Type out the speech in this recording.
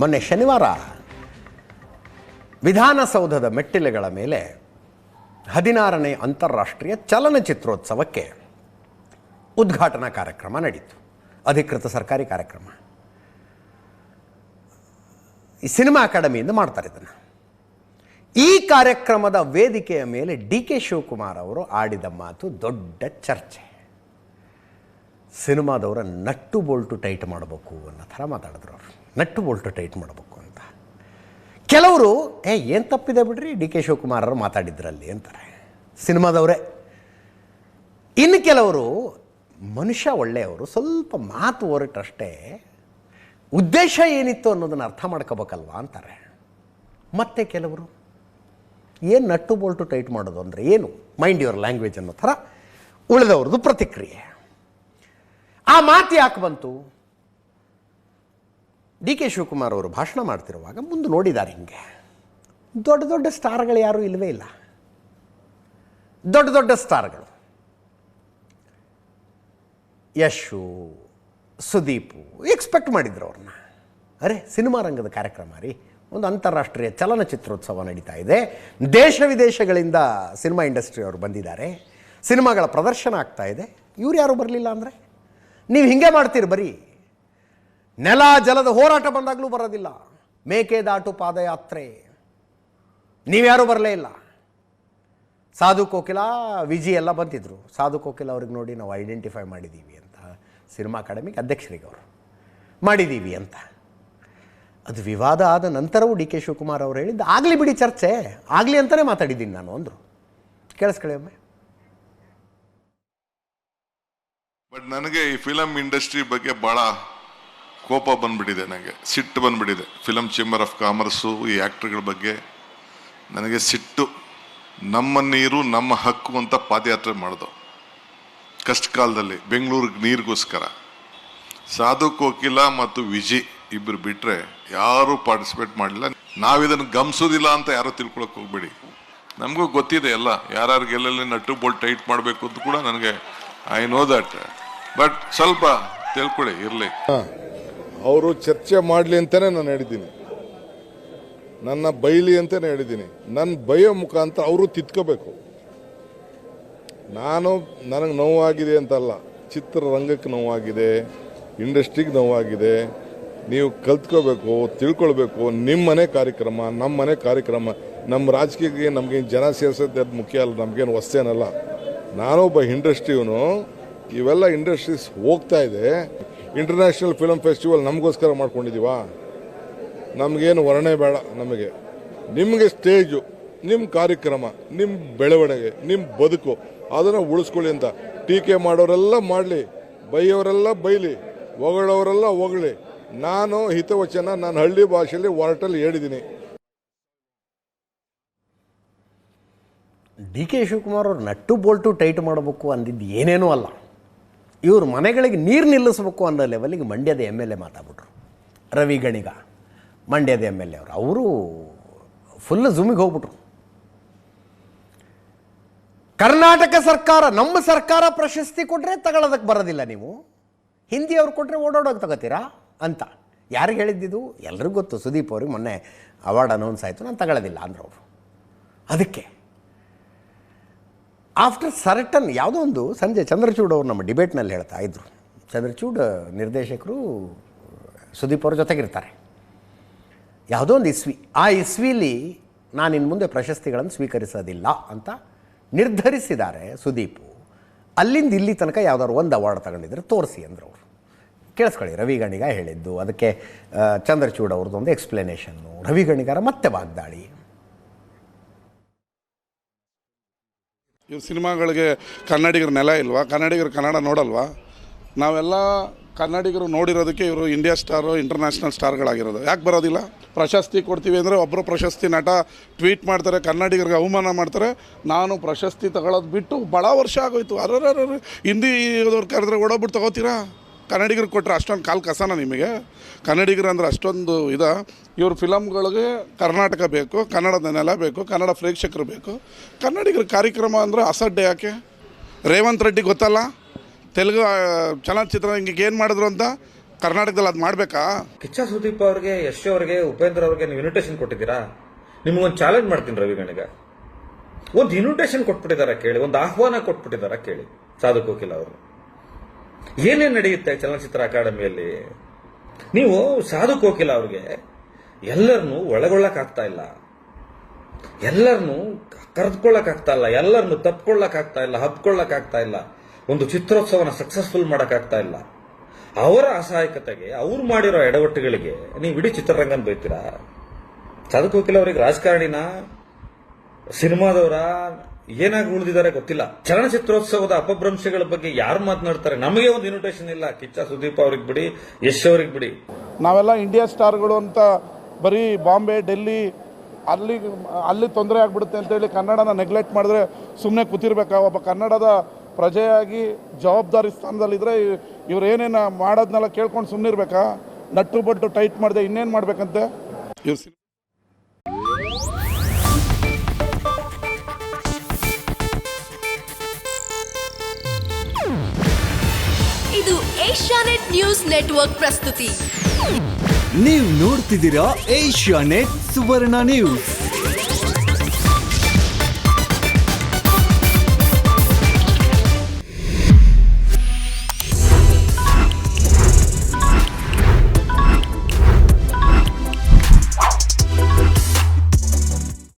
ಮೊನ್ನೆ ಶನಿವಾರ ವಿಧಾನಸೌಧದ ಮೆಟ್ಟಿಲುಗಳ ಮೇಲೆ 16ನೇ ಅಂತಾರಾಷ್ಟ್ರೀಯ ಚಲನಚಿತ್ರೋತ್ಸವಕ್ಕೆ ಉದ್ಘಾಟನಾ ಕಾರ್ಯಕ್ರಮ ನಡೀತು. ಅಧಿಕೃತ ಸರ್ಕಾರಿ ಕಾರ್ಯಕ್ರಮ. ಈ ಸಿನಿಮಾ ಅಕಾಡೆಮಿಯಿಂದ ಮಾಡ್ತಾರೆ ಇದನ್ನು. ಈ ಕಾರ್ಯಕ್ರಮದ ವೇದಿಕೆಯ ಮೇಲೆ ಡಿ.ಕೆ. ಶಿವಕುಮಾರ್ ಅವರು ಆಡಿದ ಮಾತು ದೊಡ್ಡ ಚರ್ಚೆ. ಸಿನಿಮಾದವರ ನಟ್ಟು ಬೋಲ್ಟು ಟೈಟ್ ಮಾಡಬೇಕು ಅನ್ನೋ ಥರ ಮಾತಾಡಿದ್ರು ಅವರು. ನಟ್ಟು ಬೋಲ್ಟು ಟೈಟ್ ಮಾಡಬೇಕು ಅಂತ. ಕೆಲವರು ಏನು ತಪ್ಪಿದೆ ಬಿಡ್ರಿ ಡಿ.ಕೆ. ಶಿವಕುಮಾರ್ ಅವರು ಮಾತಾಡಿದ್ರಲ್ಲಿ ಅಂತಾರೆ ಸಿನಿಮಾದವರೇ. ಇನ್ನು ಕೆಲವರು ಮನುಷ್ಯ ಒಳ್ಳೆಯವರು, ಸ್ವಲ್ಪ ಮಾತು ಹೊರಟಷ್ಟೇ, ಉದ್ದೇಶ ಏನಿತ್ತು ಅನ್ನೋದನ್ನು ಅರ್ಥ ಮಾಡ್ಕೋಬೇಕಲ್ವಾ ಅಂತಾರೆ. ಮತ್ತೆ ಕೆಲವರು ಏನು ನಟ್ಟು ಬೋಲ್ಟು ಟೈಟ್ ಮಾಡೋದು ಅಂದರೆ ಏನು, ಮೈಂಡ್ ಯುವರ್ ಲ್ಯಾಂಗ್ವೇಜ್ ಅನ್ನೋ ಥರ ಉಳಿದವ್ರದ್ದು ಪ್ರತಿಕ್ರಿಯೆ. ಆ ಮಾತು ಯಾಕೆ ಬಂತು? ಡಿ.ಕೆ. ಶಿವಕುಮಾರ್ ಅವರು ಭಾಷಣ ಮಾಡ್ತಿರುವಾಗ ಮುಂದೆ ನೋಡಿದ್ದಾರೆ, ಹಿಂಗೆ ದೊಡ್ಡ ದೊಡ್ಡ ಸ್ಟಾರ್ಗಳು ಯಾರೂ ಇಲ್ಲವೇ ಇಲ್ಲ. ದೊಡ್ಡ ದೊಡ್ಡ ಸ್ಟಾರ್ಗಳು ಯಶು, ಸುದೀಪು ಎಕ್ಸ್ಪೆಕ್ಟ್ ಮಾಡಿದ್ರು ಅವ್ರನ್ನ. ಅರೆ ಸಿನಿಮಾ ರಂಗದ ಕಾರ್ಯಕ್ರಮ ರೀ, ಒಂದು ಅಂತಾರಾಷ್ಟ್ರೀಯ ಚಲನಚಿತ್ರೋತ್ಸವ ನಡೀತಾ ಇದೆ, ದೇಶ ವಿದೇಶಗಳಿಂದ ಸಿನಿಮಾ ಇಂಡಸ್ಟ್ರಿಯವರು ಬಂದಿದ್ದಾರೆ, ಸಿನಿಮಾಗಳ ಪ್ರದರ್ಶನ ಆಗ್ತಾ ಇದೆ, ಇವ್ರು ಯಾರು ಬರಲಿಲ್ಲ ಅಂದರೆ ನೀವು ಹಿಂಗೆ ಮಾಡ್ತೀರಿ. ಬರೀ ನೆಲ ಜಲದ ಹೋರಾಟ ಬಂದಾಗಲೂ ಬರೋದಿಲ್ಲ, ಮೇಕೆದಾಟು ಪಾದಯಾತ್ರೆ ನೀವ್ಯಾರೂ ಬರಲೇ ಇಲ್ಲ. ಸಾಧು ಕೋಕಿಲ, ವಿಜಿ ಎಲ್ಲ ಬಂದಿದ್ರು. ಸಾಧು ಕೋಕಿಲ ಅವ್ರಿಗೆ ನೋಡಿ ನಾವು ಐಡೆಂಟಿಫೈ ಮಾಡಿದ್ದೀವಿ ಅಂತ ಸಿನಿಮಾ ಅಕಾಡೆಮಿಗೆ ಅಧ್ಯಕ್ಷರಿಗೆ ಅವರು ಮಾಡಿದ್ದೀವಿ ಅಂತ. ಅದು ವಿವಾದ ಆದ ನಂತರವೂ ಡಿ.ಕೆ. ಶಿವಕುಮಾರ್ ಅವರು ಹೇಳಿದ್ದು ಆಗಲಿ ಬಿಡಿ ಚರ್ಚೆ ಆಗಲಿ ಅಂತಲೇ ಮಾತಾಡಿದ್ದೀನಿ ನಾನು ಅಂದರು. ಕೇಳಿಸ್ಕೊಳ್ಳಿ ಒಮ್ಮೆ. ಬಟ್ ನನಗೆ ಈ ಫಿಲಮ್ ಇಂಡಸ್ಟ್ರಿ ಬಗ್ಗೆ ಭಾಳ ಕೋಪ ಬಂದ್ಬಿಟ್ಟಿದೆ, ನನಗೆ ಸಿಟ್ಟು ಬಂದ್ಬಿಟ್ಟಿದೆ. ಫಿಲಮ್ ಚೇಂಬರ್ ಆಫ್ ಕಾಮರ್ಸು, ಈ ಆ್ಯಕ್ಟ್ರ್ಗಳ ಬಗ್ಗೆ ನನಗೆ ಸಿಟ್ಟು. ನಮ್ಮ ನೀರು ನಮ್ಮ ಹಕ್ಕು ಅಂತ ಪಾದಯಾತ್ರೆ ಮಾಡಿದವು ಕಷ್ಟ ಕಾಲದಲ್ಲಿ ಬೆಂಗಳೂರಿಗೆ ನೀರಿಗೋಸ್ಕರ. ಸಾಧು ಕೋಕಿಲ ಮತ್ತು ವಿಜಿ ಇಬ್ಬರು ಬಿಟ್ಟರೆ ಯಾರೂ ಪಾರ್ಟಿಸಿಪೇಟ್ ಮಾಡಲಿಲ್ಲ. ನಾವಿದನ್ನು ಗಮನಿಸೋದಿಲ್ಲ ಅಂತ ಯಾರೂ ತಿಳ್ಕೊಳಕ್ಕೆ ಹೋಗ್ಬೇಡಿ. ನಮಗೂ ಗೊತ್ತಿದೆ ಎಲ್ಲ, ಯಾರ್ಯಾರಿಗೆ ಎಲ್ಲೆಲ್ಲಿ ನಟ್ಟು ಬೋಲ್ಟ್ ಟೈಟ್ ಮಾಡಬೇಕು ಅಂತ ಕೂಡ ನನಗೆ ಐ ನೋ ದಟ್. ಬಟ್ ಸ್ವಲ್ಪ ತಿಳ್ಕೊಳ್ಳಿ ಇರಲಿ. ಅವರು ಚರ್ಚೆ ಮಾಡಲಿ ಅಂತಲೇ ನಾನು ಹೇಳಿದ್ದೀನಿ, ನನ್ನ ಬೈಲಿ ಅಂತಲೇ ಹೇಳಿದ್ದೀನಿ. ನನ್ನ ಬೈಯೋ ಮುಖಾಂತರ ಅವರು ತಿದ್ಕೋಬೇಕು. ನನಗೆ ನೋವಾಗಿದೆ ಅಂತಲ್ಲ, ಚಿತ್ರರಂಗಕ್ಕೆ ನೋವಾಗಿದೆ, ಇಂಡಸ್ಟ್ರಿಗೆ ನೋವಾಗಿದೆ. ನೀವು ಕಲ್ತ್ಕೋಬೇಕು, ತಿಳ್ಕೊಳ್ಬೇಕು. ನಿಮ್ಮ ಮನೆ ಕಾರ್ಯಕ್ರಮ, ನಮ್ಮ ಮನೆ ಕಾರ್ಯಕ್ರಮ. ನಮ್ಮ ರಾಜಕೀಯಕ್ಕೆ ನಮಗೇನು ಜನ ಸೇರಿಸೋದು ಅದು ಮುಖ್ಯ ಅಲ್ಲ, ನಮಗೇನು ಹೊಸ್ತೇನಲ್ಲ. ನಾನೊಬ್ಬ ಇಂಡಸ್ಟ್ರಿಯವನು. ಇವೆಲ್ಲ ಇಂಡಸ್ಟ್ರೀಸ್ ಹೋಗ್ತಾ ಇದೆ. ಇಂಟರ್ನ್ಯಾಷನಲ್ ಫಿಲಮ್ ಫೆಸ್ಟಿವಲ್ ನಮಗೋಸ್ಕರ ಮಾಡ್ಕೊಂಡಿದ್ದೀವ? ನಮಗೇನು ವರ್ಣೆ ಬೇಡ. ನಿಮಗೆ ಸ್ಟೇಜು, ನಿಮ್ಮ ಕಾರ್ಯಕ್ರಮ, ನಿಮ್ಮ ಬೆಳವಣಿಗೆ, ನಿಮ್ಮ ಬದುಕು, ಅದನ್ನು ಉಳಿಸ್ಕೊಳ್ಳಿ ಅಂತ. ಟೀಕೆ ಮಾಡೋರೆಲ್ಲ ಮಾಡಲಿ, ಬೈಯೋರೆಲ್ಲ ಬೈಲಿ, ಹೊಗಳವರೆಲ್ಲ ಹೊಗಳಿ. ನಾನು ಹಿತವಚನ ನಾನು ಹಳ್ಳಿ ಭಾಷೆಯಲ್ಲಿ ಹೊರಟಲ್ಲಿ ಹೇಳಿದ್ದೀನಿ. ಡಿ.ಕೆ. ಶಿವಕುಮಾರ್ ಅವರು ನಟ್ಟು ಬೋಲ್ಟು ಟೈಟ್ ಮಾಡಬೇಕು ಅಂದಿದ್ದು ಏನೇನೂ ಅಲ್ಲ. ಇವ್ರ ಮನೆಗಳಿಗೆ ನೀರು ನಿಲ್ಲಿಸಬೇಕು ಅನ್ನೋ ಲೆವೆಲಿಗೆ ಮಂಡ್ಯದ ಎಮ್.ಎಲ್.ಎ ಮಾತಾಡ್ಬಿಟ್ರು. ರವಿ ಗಣಿಗ ಮಂಡ್ಯದ ಎಮ್.ಎಲ್.ಎ ಅವರು ಫುಲ್ ಝೂಮಿಗೆ ಹೋಗ್ಬಿಟ್ರು. ಕರ್ನಾಟಕ ಸರ್ಕಾರ, ನಮ್ಮ ಸರ್ಕಾರ ಪ್ರಶಸ್ತಿ ಕೊಟ್ಟರೆ ತಗೊಳ್ಳೋದಕ್ಕೆ ಬರೋದಿಲ್ಲ, ನೀವು ಹಿಂದಿಯವ್ರು ಕೊಟ್ಟರೆ ಓಡೋಡೋಕೆ ತಗೋತೀರಾ ಅಂತ. ಯಾರಿಗೆ ಹೇಳಿದ್ದಿದ್ದು ಎಲ್ರಿಗೂ ಗೊತ್ತು. ಸುದೀಪ್ ಅವ್ರಿಗೆ ಮೊನ್ನೆ ಅವಾರ್ಡ್ ಅನೌನ್ಸ್ ಆಯಿತು, ನಾನು ತಗೊಳ್ಳೋದಿಲ್ಲ ಅಂದರು ಅವರು. ಅದಕ್ಕೆ ಆಫ್ಟರ್ ಸರ್ಟನ್ ಯಾವುದೋ ಒಂದು ಸಂಜೆ ಚಂದ್ರಚೂಡ್ ಅವರು ನಮ್ಮ ಡಿಬೇಟ್ನಲ್ಲಿ ಹೇಳ್ತಾ ಇದ್ರು. ಚಂದ್ರಚೂಡ್ ನಿರ್ದೇಶಕರು ಸುದೀಪ್ ಅವ್ರ ಜೊತೆಗಿರ್ತಾರೆ. ಯಾವುದೋ ಒಂದು ಇಸ್ವಿ, ಆ ಇಸ್ವಿಲಿ ನಾನು ಇನ್ನು ಮುಂದೆ ಪ್ರಶಸ್ತಿಗಳನ್ನು ಸ್ವೀಕರಿಸೋದಿಲ್ಲ ಅಂತ ನಿರ್ಧರಿಸಿದ್ದಾರೆ ಸುದೀಪು. ಅಲ್ಲಿಂದ ಇಲ್ಲಿ ತನಕ ಯಾವುದಾದ್ರು ಒಂದು ಅವಾರ್ಡ್ ತಗೊಂಡಿದ್ರೆ ತೋರಿಸಿ ಅಂದರು ಅವರು. ಕೇಳಿಸ್ಕೊಳ್ಳಿ, ರವಿ ಗಣಿಗ ಹೇಳಿದ್ದು. ಅದಕ್ಕೆ ಚಂದ್ರಚೂಡ್ ಅವ್ರದ್ದು ಒಂದು ಎಕ್ಸ್ಪ್ಲನೇಷನ್ನು. ರವಿ ಗಣಿಗಾರ ಮತ್ತೆ ವಾಗ್ದಾಳಿ. ಇವ್ರ ಸಿನಿಮಾಗಳಿಗೆ ಕನ್ನಡಿಗರ ನೆಲ ಇಲ್ವಾ? ಕನ್ನಡಿಗರು ಕನ್ನಡ ನೋಡಲ್ವಾ? ನಾವೆಲ್ಲ ಕನ್ನಡಿಗರು ನೋಡಿರೋದಕ್ಕೆ ಇವರು ಇಂಡಿಯಾ ಸ್ಟಾರು, ಇಂಟರ್ನ್ಯಾಷನಲ್ ಸ್ಟಾರ್ಗಳಾಗಿರೋದು. ಯಾಕೆ ಬರೋದಿಲ್ಲ? ಪ್ರಶಸ್ತಿ ಕೊಡ್ತೀವಿ ಅಂದರೆ ಒಬ್ಬರು ಪ್ರಶಸ್ತಿ ನಟ ಟ್ವೀಟ್ ಮಾಡ್ತಾರೆ, ಕನ್ನಡಿಗರಿಗೆ ಅವಮಾನ ಮಾಡ್ತಾರೆ. ನಾನು ಪ್ರಶಸ್ತಿ ತಗೊಳ್ಳೋದು ಬಿಟ್ಟು ಭಾಳ ವರ್ಷ ಆಗೋಯ್ತು. ಹಿಂದಿದವ್ರು ಕರೆದ್ರೆ ಓಡೋಗ್ಬಿಟ್ಟು ತಗೋತೀರಾ? ಕನ್ನಡಿಗರಿಗೆ ಕೊಟ್ಟರೆ ಅಷ್ಟೊಂದು ಕಾಲು ಕಸನ ನಿಮಗೆ? ಕನ್ನಡಿಗರು ಅಂದರೆ ಅಷ್ಟೊಂದು ಇವ್ರ ಫಿಲಮ್ಗಳಿಗೆ ಕರ್ನಾಟಕ ಬೇಕು, ಕನ್ನಡದ ನೆಲ ಬೇಕು, ಕನ್ನಡ ಪ್ರೇಕ್ಷಕರು ಬೇಕು. ಕನ್ನಡಿಗರ ಕಾರ್ಯಕ್ರಮ ಅಂದರೆ ಅಸಡ್ಡೆ ಯಾಕೆ? ರೇವಂತ್ ರೆಡ್ಡಿ ಗೊತ್ತಲ್ಲ, ತೆಲುಗು ಚಲನಚಿತ್ರ ಹಿಂಗೆ ಏನು ಮಾಡಿದ್ರು ಅಂತ ಕರ್ನಾಟಕದಲ್ಲಿ ಅದು ಮಾಡಬೇಕಾ? ಕಿಚ್ಚ ಸುದೀಪ್ ಅವ್ರಿಗೆ, ಯಶ್ ಅವ್ರಿಗೆ, ಉಪೇಂದ್ರ ಅವ್ರಿಗೆ ನೀವು ಇನ್ವಿಟೇಷನ್ ಕೊಟ್ಟಿದ್ದೀರಾ? ನಿಮ್ಗೊಂದು ಚಾಲೆಂಜ್ ಮಾಡ್ತೀನಿ ರವಿಗಣಿಗ, ಒಂದು ಇನ್ವಿಟೇಷನ್ ಕೊಟ್ಬಿಟ್ಟಿದಾರ ಕೇಳಿ, ಒಂದು ಆಹ್ವಾನ ಕೊಟ್ಬಿಟ್ಟಿದಾರ ಕೇಳಿ ಸಾಧು ಕೋಕಿಲ ಅವರು. ಏನೇನು ನಡೆಯುತ್ತೆ ಚಲನಚಿತ್ರ ಅಕಾಡೆಮಿಯಲ್ಲಿ? ನೀವು ಸಾಧು ಕೋಕಿಲ ಅವ್ರಿಗೆ ಎಲ್ಲರನ್ನೂ ಒಳಗೊಳ್ಳಕ್ಕಾಗ್ತಾ ಇಲ್ಲ, ಎಲ್ಲರನ್ನೂ ಕರೆದುಕೊಳ್ಳಕ್ಕಾಗ್ತಾ ಇಲ್ಲ, ಎಲ್ಲರನ್ನೂ ತಪ್ಕೊಳ್ಳಕ್ಕಾಗ್ತಾ ಇಲ್ಲ, ಹಬ್ಕೊಳ್ಳಕ್ಕಾಗ್ತಾ ಇಲ್ಲ, ಒಂದು ಚಿತ್ರೋತ್ಸವನ ಸಕ್ಸಸ್ಫುಲ್ ಮಾಡಕ್ಕಾಗ್ತಾ ಇಲ್ಲ. ಅವರ ಅಸಹಾಯಕತೆಗೆ, ಅವ್ರು ಮಾಡಿರೋ ಎಡವಟ್ಟುಗಳಿಗೆ ನೀವು ಇಡೀ ಚಿತ್ರರಂಗನ ಬೈತೀರಾ? ಸಾಧು ಕೋಕಿಲ ಅವರಿಗೆ ರಾಜಕಾರಣಿನ, ಸಿನಿಮಾದವರ, ಏನಾಗಿ ಉಳಿದಿದ್ದಾರೆ ಗೊತ್ತಿಲ್ಲ. ಚಲನಚಿತ್ರೋತ್ಸವದ ಅಪಭ್ರಂಶಗಳ ಬಗ್ಗೆ ಯಾರು ಮಾತನಾಡ್ತಾರೆ? ನಮಗೆ ಒಂದು ಇನ್ವಿಟೇಷನ್ ಇಲ್ಲ. ಕಿಚ್ಚ ಸುದೀಪ್ ಅವ್ರಿಗೆ ಬಿಡಿ, ಯಶ್ ಅವ್ರಿಗೆ ಬಿಡಿ. ನಾವೆಲ್ಲ ಇಂಡಿಯಾ ಸ್ಟಾರ್ಗಳು ಅಂತ ಬರೀ ಬಾಂಬೆ, ಡೆಲ್ಲಿ ಅಲ್ಲಿ ತೊಂದರೆ ಆಗ್ಬಿಡುತ್ತೆ ಅಂತೇಳಿ ಕನ್ನಡನ ನೆಗ್ಲೆಕ್ಟ್ ಮಾಡಿದ್ರೆ ಸುಮ್ಮನೆ ಕೂತಿರ್ಬೇಕಾ? ಒಬ್ಬ ಕನ್ನಡದ ಪ್ರಜೆಯಾಗಿ ಜವಾಬ್ದಾರಿ ಸ್ಥಾನದಲ್ಲಿದ್ದರೆ ಇವ್ರು ಏನೇನು ಮಾಡೋದನ್ನೆಲ್ಲ ಕೇಳ್ಕೊಂಡು ಸುಮ್ಮನಿರ್ಬೇಕಾ? ನಟ್ಟು ಬಟ್ಟು ಟೈಟ್ ಮಾಡಿದೆ ಇನ್ನೇನು ಮಾಡ್ಬೇಕಂತೆ ಇವ್ರು. ಇದು ಏಷ್ಯಾನೆಟ್ ನ್ಯೂಸ್ ನೆಟ್ವರ್ಕ್ ಪ್ರಸ್ತುತಿ. ನೀವು ನೋಡ್ತಿದ್ದೀರಾ ಏಷ್ಯಾನೆಟ್ ಸುವರ್ಣ ನ್ಯೂಸ್.